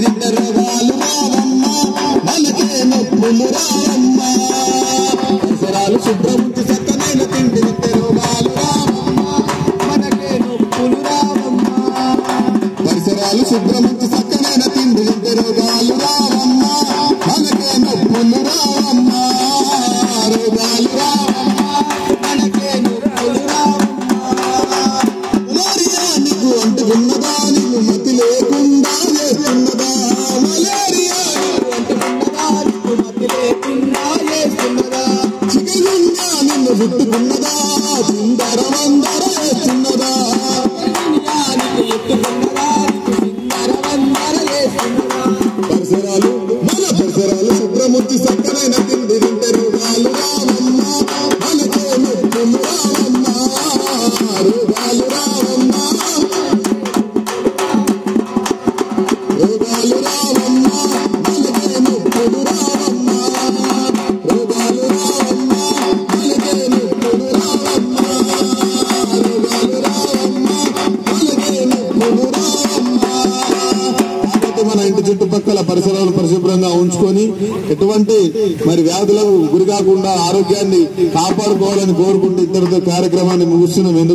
తింటే రోగాలు రావమ్మా మనకే నొప్పులు రావమ్మా పరిసరాలు శుభ్రముంచి చక్కనైన తిండి తింటే రోగాలు రావమ్మా మనకే నొప్పులు రావమ్మా పరిసరాలు శుభ్రముంచి చక్కనైన తిండి తింటే రోగాలు రావమ్మా మనకే నొప్పులు రావమ్మా రోగాలు రావమ్మా మనకే నొప్పులు రావమ్మా మలేరియా నీకు అంటుకున్నదా నీకు మతి లేకుండా చేస్తున్నదా మలేరియా నీకు అంటుకున్నదా నీకు మతి లేకుండా చేస్తున్నదా చికెన్గా నిన్ను చుట్టుకున్నదా చిందర వందర చేస్తున్నదా నీకు ఎత్తుకున్నదా నీకు చిందర వందర చేస్తున్నదా పరిసరాలు మన పరిసరాలు శుభ్రముచ్చి చక్కనైన తిండి తింటే రోగాలు రావమ్మా మనకే నొప్పులు రావమ్మా రోగాలు రావమ్మా రోగాలు రావమ్మా మనకే నొప్పులు రావమ్మా రోగాలు రావమ్మా మనకే నొప్పులు రావమ్మా రోగాలు రావమ్మా మనకే నొప్పులు రావమ్మా కాబట్టి మన ఇంటి చుట్టుపక్కల పరిసరాలు పరిశుభ్రంగా ఉంచుకొని ఎటువంటి మరి వ్యాధులకు గురి కాకుండా ఆరోగ్యాన్ని కాపాడుకోవాలని కోరుకుంటూ ఇద్దరితో కార్యక్రమాన్ని ముగిస్తున్నాం.